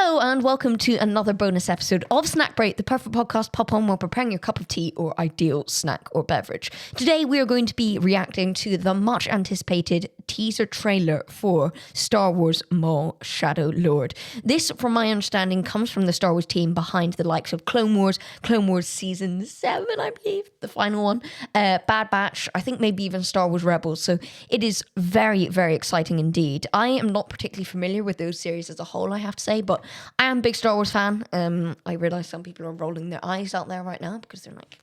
Hello and welcome to another bonus episode of Snack Break, the perfect podcast pop on while preparing your cup of tea or ideal snack or beverage. Today we are going to be reacting to the much anticipated teaser trailer for Star Wars Maul Shadow Lord. This, from my understanding, comes from the Star Wars team behind the likes of Clone Wars Season 7, I believe, the final one, Bad Batch, I think maybe even Star Wars Rebels. So it is very, very exciting indeed. I am not particularly familiar with those series as a whole, I have to say, but I am a big Star Wars fan. I realise some people are rolling their eyes out there right now because they're like,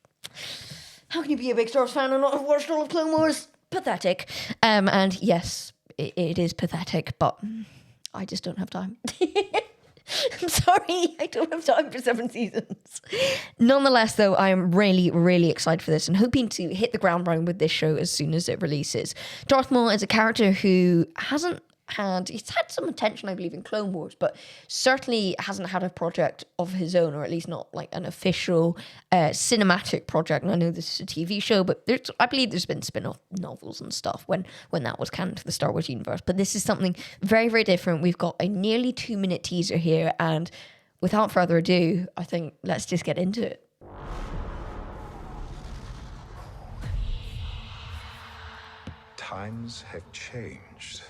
how can you be a big Star Wars fan and not have watched all of Clone Wars? Pathetic. And yes, it is pathetic, but I just don't have time. I'm sorry, I don't have time for 7 seasons. Nonetheless, though, I am really, really excited for this and hoping to hit the ground running with this show as soon as it releases. Darth Maul is a character who he's had some attention, I believe, in Clone Wars, but certainly hasn't had a project of his own, or at least not like an official cinematic project. And I know this is a TV show, but I believe there's been spin-off novels and stuff when that was canon to the Star Wars universe. But this is something very, very different. We've got a nearly 2-minute teaser here, and without further ado, I think let's just get into it. Times have changed.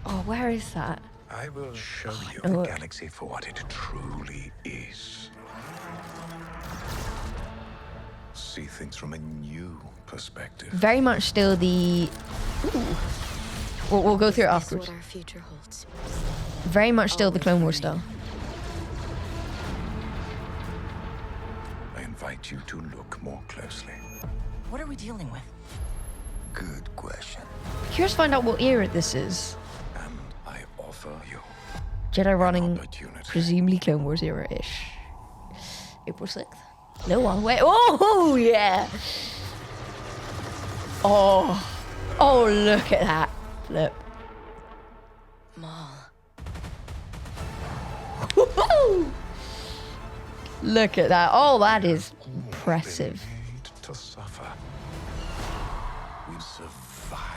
Oh, where is that? I will show you the galaxy for what it truly is. See things from a new perspective. Very much still the... We'll go through it afterwards. What our future holds. Very much still the Clone Wars style. I invite you to look more closely. What are we dealing with? Good question. Curious to find out what era this is. And I offer you Jedi running, opportunity. presumably Clone Wars era-ish. April 6th. No one. Wait. Oh, yeah. Oh, look at that. Flip. Maul. Look at that. Oh, that is impressive. Made to suffer. We survive,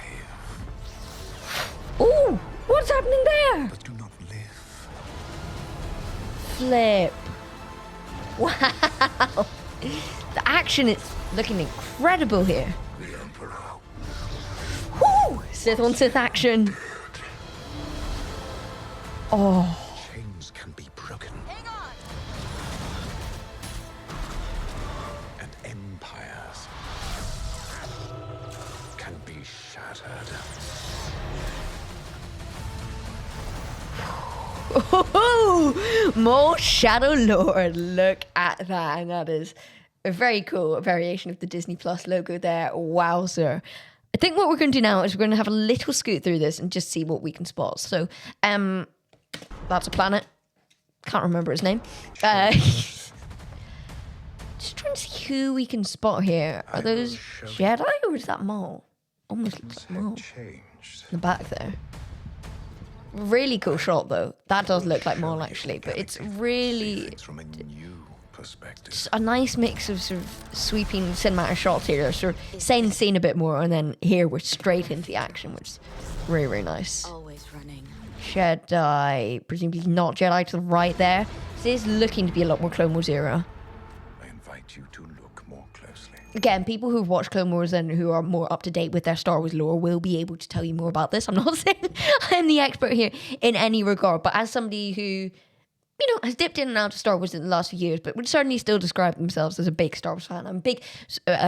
Oh, what's happening there? but do not live. Flip. Wow. The action is looking incredible here. The Emperor. Woo! Sith on Sith action. Oh. Chains can be broken. Hang on. And empires can be shattered. Oh, more Shadow Lord. Look at that. And that is a very cool variation of the Disney Plus logo there. Wowzer. I think what we're going to do now is we're going to have a little scoot through this and just see what we can spot. So, that's a planet. Can't remember his name. Just trying to see who we can spot here. Are those Jedi or is that Maul? Almost looks like Maul. Changed. The back there. Really cool shot though. That does look like Maul actually, but it's really Things from a new perspective. just a nice mix of sort of sweeping cinematic shots here, sort of setting the scene a bit more, and then here we're straight into the action, which is really, really nice. Always running. Jedi, presumably not Jedi to the right there. This is looking to be a lot more Clone Wars era. I invite you to look more closely. Again, people who've watched Clone Wars and who are more up to date with their Star Wars lore will be able to tell you more about this. I'm not saying I'm the expert here in any regard, but as somebody who, has dipped in and out of Star Wars in the last few years, but would certainly still describe themselves as a big Star Wars fan. I'm a big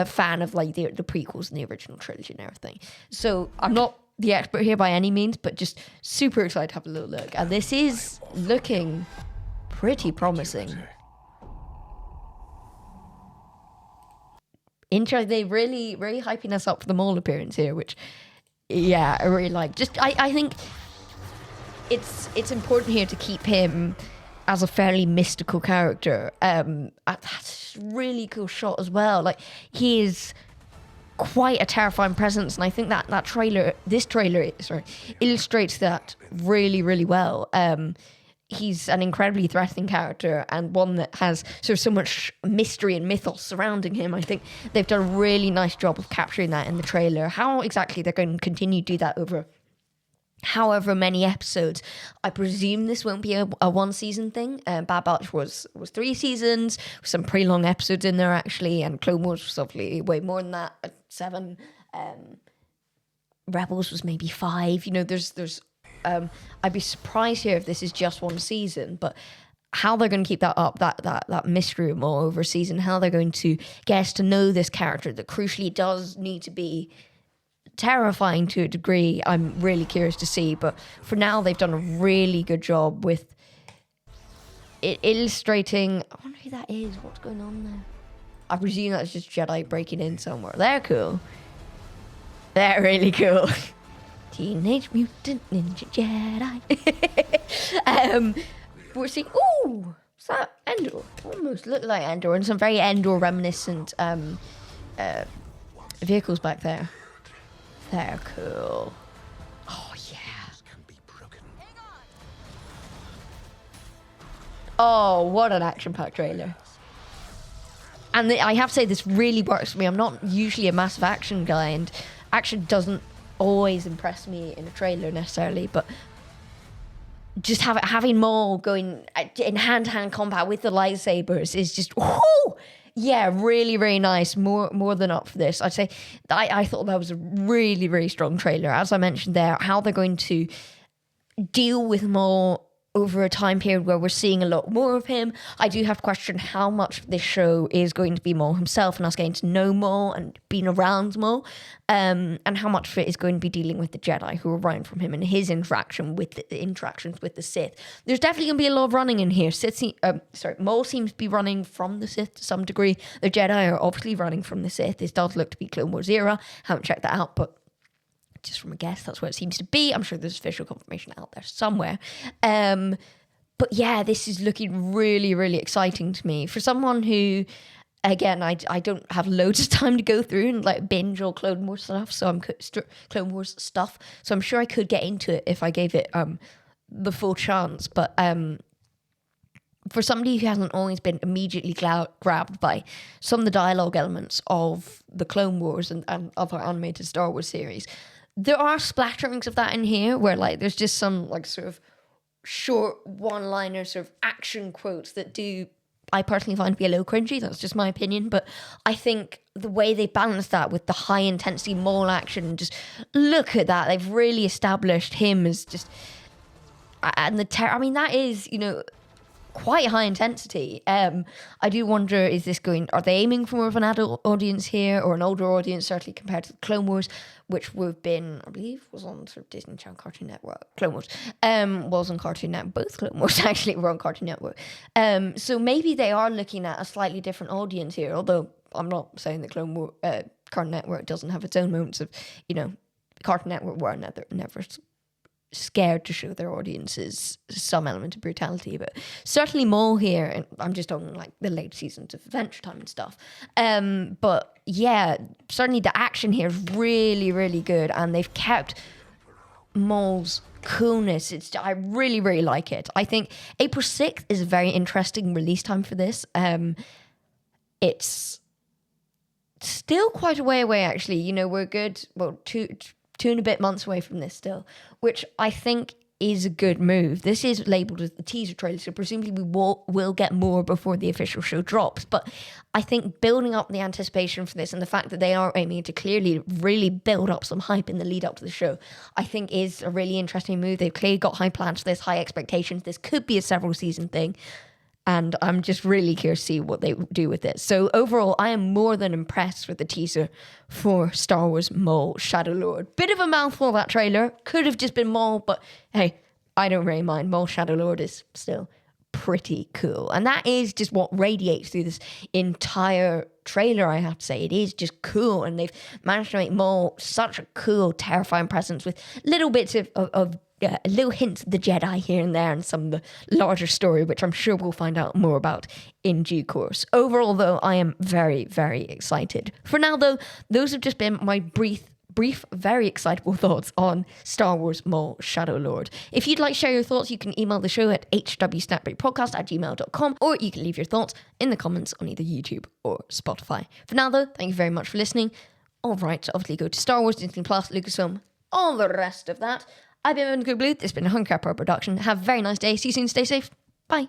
fan of like the prequels and the original trilogy and everything. So I'm not the expert here by any means, but just super excited to have a little look. And this is looking pretty promising. Interesting. They really, really hyping us up for the Maul appearance here, which, yeah, I really like. Just, I think it's important here to keep him as a fairly mystical character. That's a really cool shot as well. Like, he is quite a terrifying presence, and I think that this trailer illustrates that really, really well. He's an incredibly threatening character and one that has sort of so much mystery and mythos surrounding him. I think they've done a really nice job of capturing that in the trailer. How exactly they're going to continue to do that over however many episodes. I presume this won't be a one season thing. Bad Batch was 3 seasons, with some pretty long episodes in there actually, and Clone Wars was obviously way more than that, 7. Rebels was maybe 5. You know, there's I'd be surprised here if this is just one season, but how they're going to keep that up, that mystery all over season, how they're going to get us to know this character that crucially does need to be terrifying to a degree, I'm really curious to see. But for now, they've done a really good job with it illustrating. I wonder who that is. What's going on there? I presume that's just Jedi breaking in somewhere. They're cool. They're really cool. Teenage Mutant Ninja Jedi. We're seeing. Ooh, is that Endor? Almost looked like Endor, and some very Endor reminiscent vehicles back there. They're cool. Oh yeah. Oh, what an action-packed trailer. And I have to say, this really works for me. I'm not usually a massive action guy, and action doesn't always impress me in a trailer necessarily, but just having Maul going in hand-to-hand combat with the lightsabers is just, whoo! Yeah, really, really nice. More than up for this. I'd say I thought that was a really, really strong trailer. As I mentioned there, how they're going to deal with Maul over a time period where we're seeing a lot more of him. I do have to question how much of this show is going to be Maul himself and us getting to know Maul and being around Maul, and how much of it is going to be dealing with the Jedi who are running from him and his interactions with the Sith. There's definitely going to be a lot of running in here. Maul seems to be running from the Sith to some degree. The Jedi are obviously running from the Sith. This does look to be Clone Wars era. Haven't checked that out, but just from a guess, that's what it seems to be. I'm sure there's official confirmation out there somewhere. But yeah, this is looking really, really exciting to me. For someone who, again, I don't have loads of time to go through and like binge all Clone Wars stuff, so I'm sure I could get into it if I gave it the full chance. But for somebody who hasn't always been immediately grabbed by some of the dialogue elements of the Clone Wars and other animated Star Wars series, there are splatterings of that in here where like there's just some like sort of short one-liner sort of action quotes that I personally find to be a little cringy. That's just my opinion, but I think the way they balance that with the high intensity Maul action, just look at that. They've really established him as just, and that is, you know, quite high intensity. I do wonder, are they aiming for more of an adult audience here or an older audience, certainly compared to the Clone Wars, which would have been, I believe, was on sort of Disney Channel Cartoon Network. Clone Wars was on Cartoon Network. Both Clone Wars actually were on Cartoon Network. So maybe they are looking at a slightly different audience here, although I'm not saying that Cartoon Network doesn't have its own moments of, you know, Cartoon Network were never scared to show their audiences some element of brutality, but certainly Maul here, and I'm just on like the late seasons of Adventure Time and stuff, but yeah, certainly the action here is really, really good, and they've kept Maul's coolness. I really, really like it. I think April 6th is a very interesting release time for this. It's still quite a way away, actually. You know, we're good, well, two and a bit months away from this still, which I think is a good move. This is labelled as the teaser trailer, so presumably we will get more before the official show drops. But I think building up the anticipation for this and the fact that they are aiming to clearly really build up some hype in the lead up to the show, I think is a really interesting move. They've clearly got high plans for this, high expectations. This could be a several season thing, and I'm just really curious to see what they do with it. So overall, I am more than impressed with the teaser for Star Wars Maul Shadow Lord. Bit of a mouthful, that trailer. Could have just been Maul, but hey, I don't really mind. Maul Shadow Lord is still pretty cool. And that is just what radiates through this entire trailer, I have to say. It is just cool, and they've managed to make Maul such a cool, terrifying presence with little bits of little hints of the Jedi here and there and some of the larger story, which I'm sure we'll find out more about in due course. Overall, though, I am very, very excited. For now, though, those have just been my brief, very excitable thoughts on Star Wars Maul Shadow Lord. If you'd like to share your thoughts, you can email the show at hwsnapbreakpodcast@gmail.com, or you can leave your thoughts in the comments on either YouTube or Spotify. For now, though, thank you very much for listening. All right, so obviously go to Star Wars, Disney Plus, Lucasfilm, all the rest of that. I've been Indigo Blue. This has been a Huncrapper production. Have a very nice day. See you soon. Stay safe. Bye.